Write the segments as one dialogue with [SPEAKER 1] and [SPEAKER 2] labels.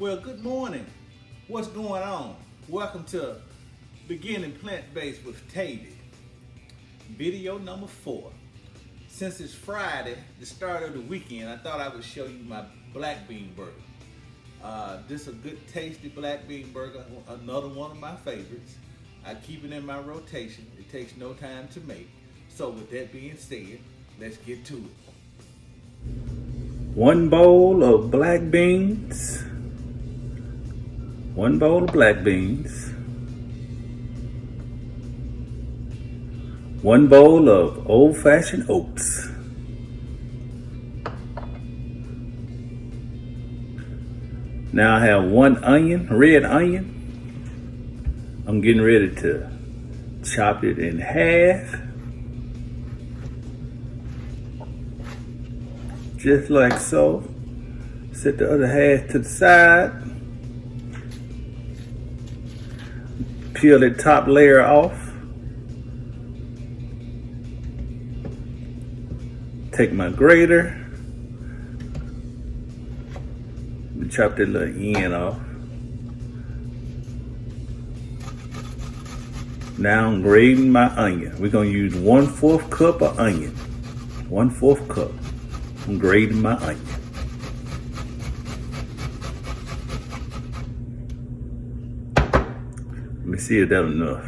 [SPEAKER 1] Well, good morning. What's going on? Welcome to Beginning Plant-Based with Tavy. Video number 4. Since it's Friday, the start of the weekend, I thought I would show you my black bean burger. This is a good tasty black bean burger, another one of my favorites. I keep it in my rotation. It takes no time to make. So with that being said, let's get to it. 1 bowl of black beans. 1 bowl of black beans. 1 bowl of old-fashioned oats. Now I have 1 onion, red onion. I'm getting ready to chop it in half. Just like so. Set the other half to the side. Peel the top layer off. Take my grater. Chop that little end off. Now I'm grating my onion. We're gonna use 1/4 cup of onion. 1/4 cup. I'm grating my onion. Let me see if that's enough.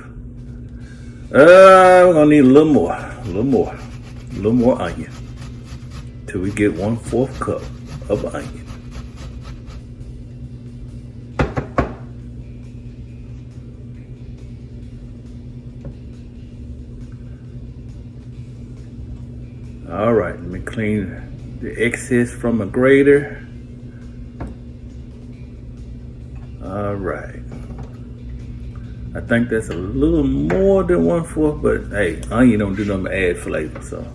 [SPEAKER 1] We're gonna need a little more onion. Till we get 1/4 cup of onion. All right, let me clean the excess from a grater. All right. I think that's a little more than 1/4, but hey, onion don't do nothing but add flavor, so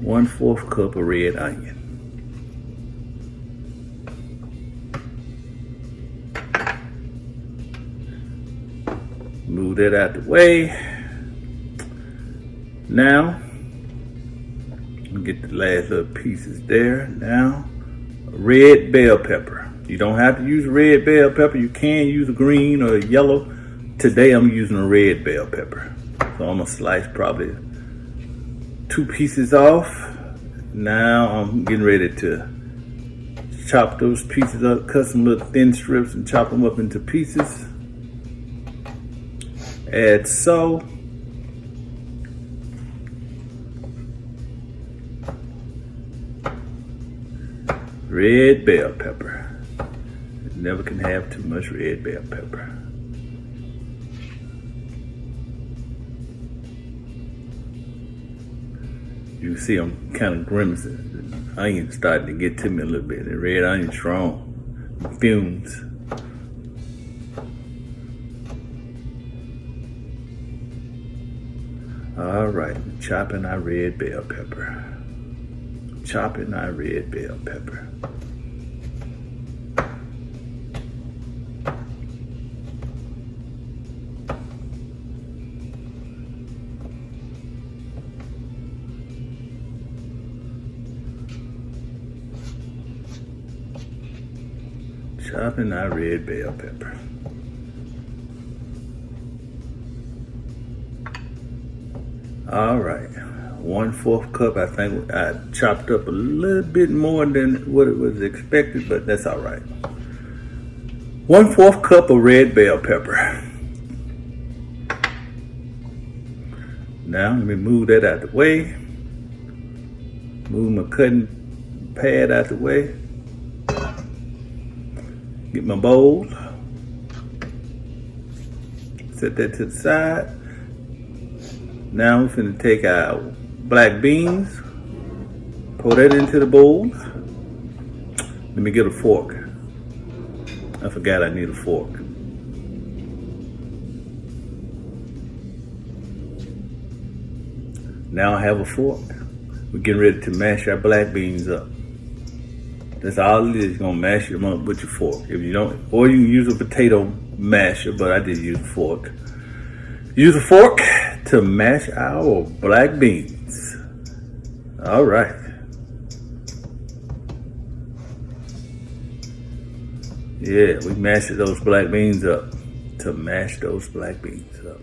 [SPEAKER 1] 1/4 cup of red onion. Move that out the way. Now, get the last little pieces there. Now, red bell pepper. You don't have to use red bell pepper. You can use a green or a yellow. Today I'm using a red bell pepper. So I'm gonna slice probably 2 pieces off. Now I'm getting ready to chop those pieces up, cut some little thin strips and chop them up into pieces. Add salt. Red bell pepper. You never can have too much red bell pepper. You can see I'm kind of grimacing. The onion's starting to get to me a little bit. The red onion's strong. Fumes. All right, chopping our red bell pepper. Chopping our red bell pepper. Chopping our red bell pepper. All right. 1/4 cup. I think I chopped up a little bit more than what it was expected, but that's all right. 1/4 cup of red bell pepper. Now let me move that out the way. Move my cutting pad out the way. Get my bowl. Set that to the side. Now we're finna take our black beans, pour that into the bowl. Let me get a fork. I forgot I need a fork. Now I have a fork. We're getting ready to mash our black beans up. That's all it is. You're gonna mash them up with your fork. If you don't, or you can use a potato masher, but I did use a fork. Use a fork to mash our black beans. All right. Yeah, we mashed those black beans up to mash those black beans up.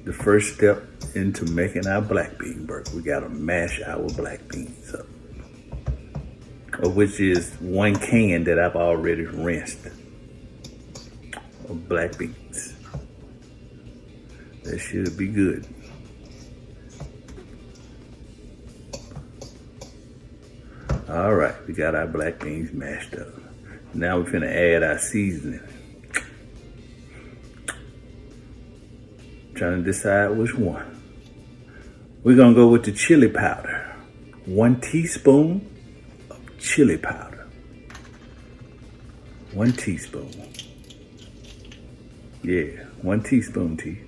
[SPEAKER 1] The first step into making our black bean burger, we gotta mash our black beans up, of which is 1 can that I've already rinsed of black beans. That should be good. All right, we got our black beans mashed up. Now we're finna add our seasoning. Trying to decide which one. We're gonna go with the chili powder. 1 teaspoon of chili powder. 1 teaspoon. Yeah, 1 teaspoon, T.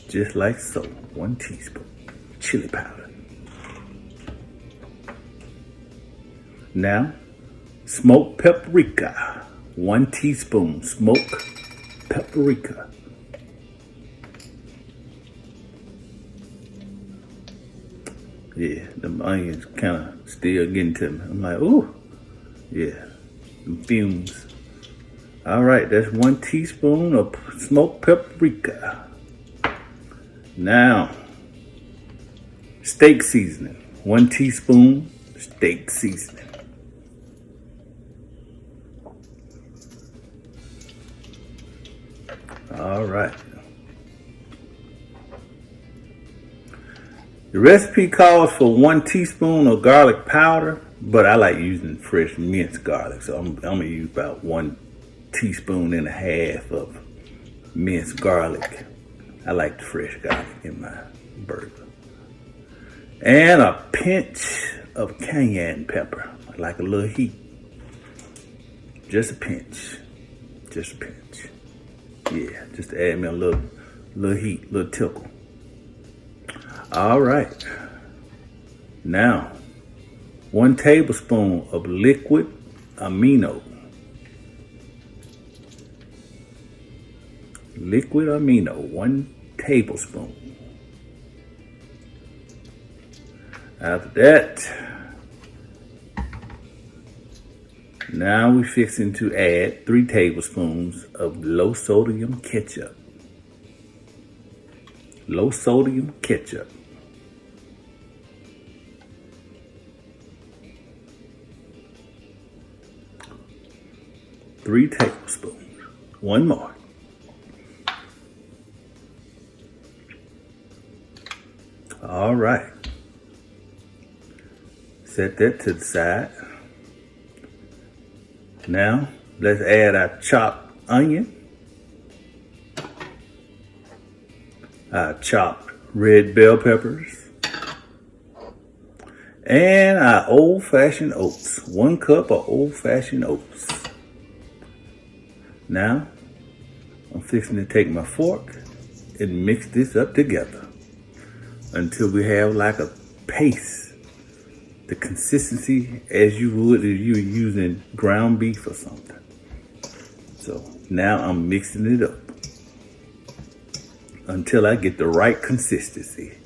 [SPEAKER 1] Just like so, 1 teaspoon chili powder. Now, smoked paprika. 1 teaspoon smoked paprika. Yeah, them onions kind of still getting to me. I'm like, ooh, yeah, them fumes. All right, that's 1 teaspoon of smoked paprika. Now, steak seasoning. 1 teaspoon steak seasoning. All right. The recipe calls for 1 teaspoon of garlic powder, but I like using fresh minced garlic, so I'm gonna use about 1.5 teaspoons of minced garlic. I like the fresh garlic in my burger. And a pinch of cayenne pepper. I like a little heat. Just a pinch. Just a pinch. Yeah, just to add me a little heat, little tickle. All right. Now, 1 tablespoon of liquid amino. Liquid amino, 1 tablespoon. After that, now we're fixing to add 3 tablespoons of low sodium ketchup. Low sodium ketchup. 3 tablespoons. 1 more. All right. Set that to the side. Now, let's add our chopped onion, our chopped red bell peppers, and our old-fashioned oats. 1 cup of old-fashioned oats. Now, I'm fixing to take my fork and mix this up together until we have like a paste. The consistency as you would if you were using ground beef or something. So now I'm mixing it up until I get the right consistency.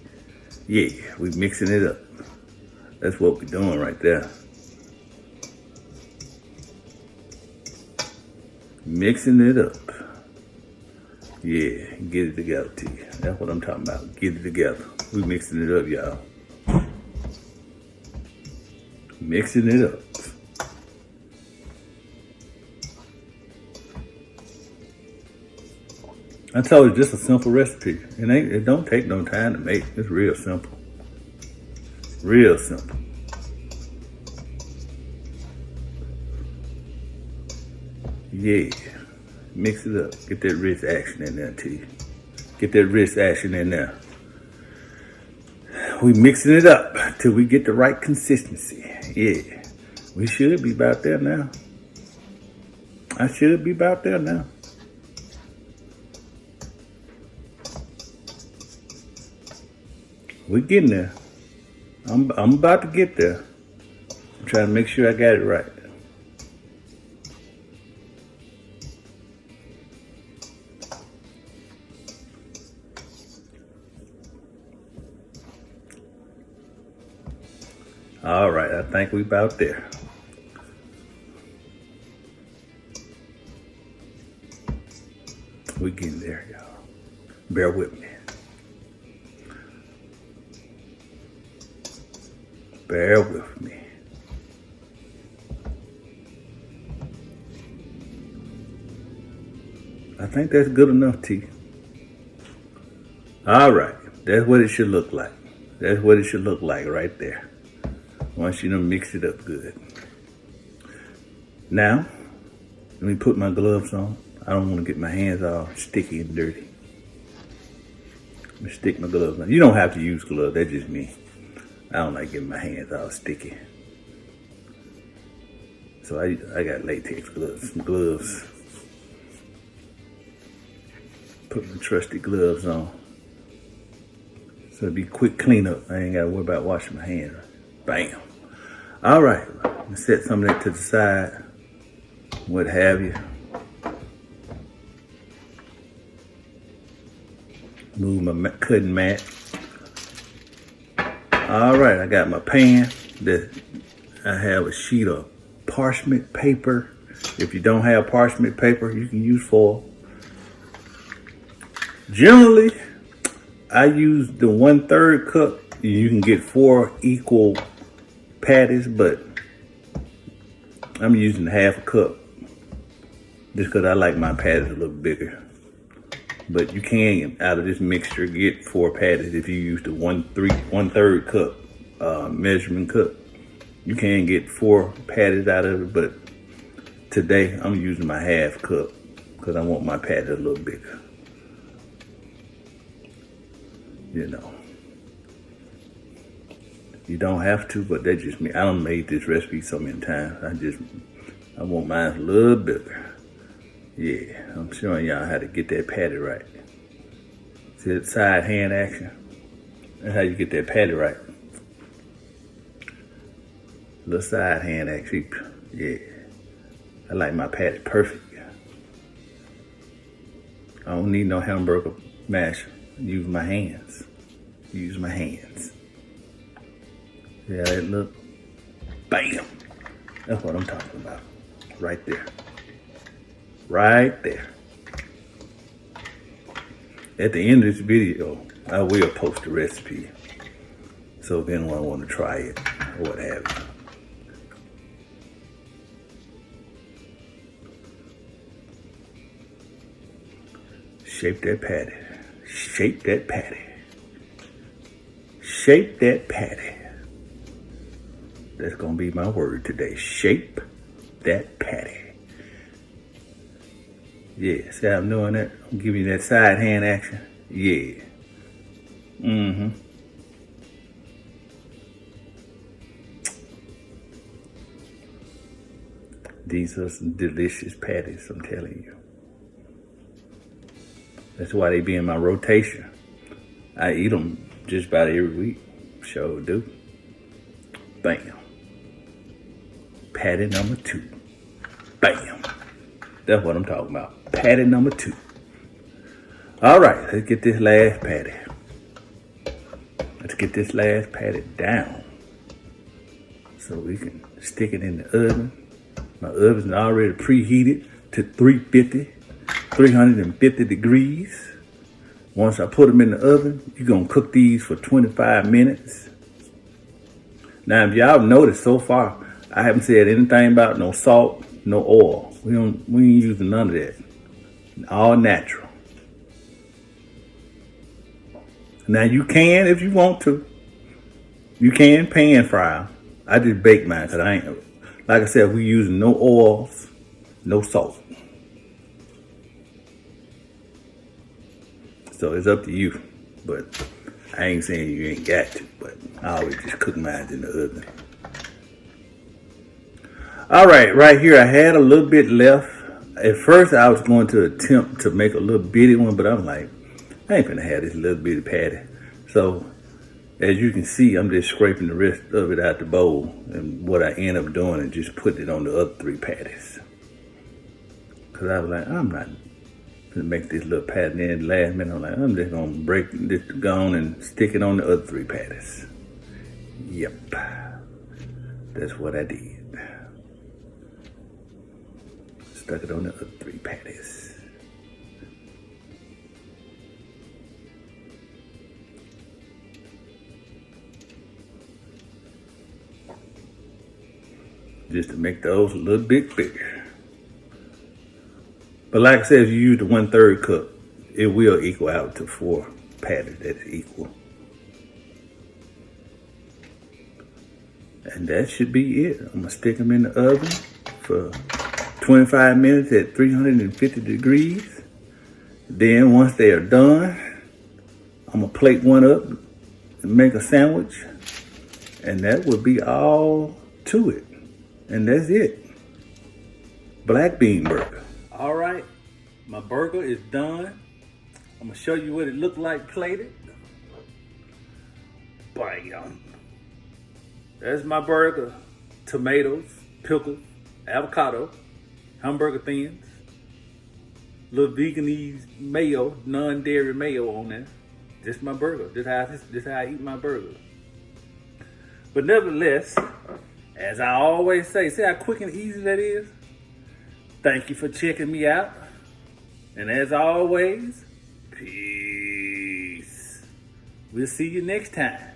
[SPEAKER 1] Yeah, we're mixing it up. That's what we're doing right there. Mixing it up. Yeah, get it together, T. That's what I'm talking about. Get it together. We're mixing it up, y'all. Mixing it up. I told you, just a simple recipe. It don't take no time to make. It's real simple. Real simple. Yeah. Mix it up. Get that wrist action in there, T. Get that wrist action in there. We mixing it up till we get the right consistency. Yeah, we should be about there now. I should be about there now. We're getting there. I'm about to get there. I'm trying to make sure I got it right. think we about there. We getting there, y'all. Bear with me. Bear with me. I think that's good enough, T. All right, that's what it should look like. That's what it should look like right there. Once you done mix it up good. Now, let me put my gloves on. I don't want to get my hands all sticky and dirty. Let me stick my gloves on. You don't have to use gloves, that's just me. I don't like getting my hands all sticky. So I got latex gloves. Put my trusty gloves on. So it'll be quick cleanup. I ain't gotta worry about washing my hands. Bam. All right, I'm set some of that to the side, what have you. Move my cutting mat. All right, I got my pan. I have a sheet of parchment paper. If you don't have parchment paper, you can use foil. Generally, I use the 1/3 cup. You can get 4 equal patties, but I'm using half a cup just because I like my patties a little bigger. But you can, out of this mixture, get 4 patties if you use the 1/3 cup measurement cup. You can get 4 patties out of it, but today I'm using my half cup because I want my patty a little bigger. You know, you don't have to, but that's just me. I done made this recipe so many times. I want mine a little bigger. Yeah, I'm showing y'all how to get that patty right. See that side hand action? That's how you get that patty right. Little side hand action. Yeah, I like my patty perfect. I don't need no hamburger mash. Use my hands. Use my hands. Yeah, that look. Bam. That's what I'm talking about. Right there. Right there. At the end of this video, I will post the recipe. So if anyone want to try it or what have you. Shape that patty. Shape that patty. Shape that patty. That's gonna be my word today. Shape that patty. Yeah, see how I'm doing that? I'm giving you that side hand action. Yeah. Mm-hmm. These are some delicious patties, I'm telling you. That's why they be in my rotation. I eat them just about every week. Sure do. Bam. Patty number 2. Bam. That's what I'm talking about. Patty number 2. All right, let's get this last patty. Let's get this last patty down so we can stick it in the oven. My oven's already preheated to 350 degrees. Once I put them in the oven, you're gonna cook these for 25 minutes. Now, if y'all noticed so far, I haven't said anything about no salt, no oil. We ain't using none of that. All natural. Now you can, if you want to, you can pan fry them. I just bake mine because I ain't, like I said, we using no oils, no salt. So it's up to you, but I ain't saying you ain't got to, but I always just cook mine in the oven. All right here, I had a little bit left. At first, I was going to attempt to make a little bitty one, but I'm like, I ain't gonna have this little bitty patty. So, as you can see, I'm just scraping the rest of it out the bowl. And what I end up doing is just putting it on the other 3 patties. Because I was like, I'm not gonna make this little patty. And then last minute, I'm like, I'm just gonna break this gone and stick it on the other 3 patties. Yep. that's what I did. Stuck it on the other 3 patties. Just to make those a little bit bigger. But like I said, if you use the 1/3 cup, it will equal out to 4 patties that's equal. And that should be it. I'm gonna stick them in the oven for 25 minutes at 350 degrees. Then once they are done, I'm gonna plate one up and make a sandwich. And that would be all to it. And that's it. Black bean burger. All right, my burger is done. I'm gonna show you what it looked like plated. Bam. That's my burger. Tomatoes, pickles, avocado, hamburger thins, little veganese mayo, non-dairy mayo on there. Just my burger. This how I eat my burger. But nevertheless, as I always say, see how quick and easy that is? Thank you for checking me out. And as always, peace. We'll see you next time.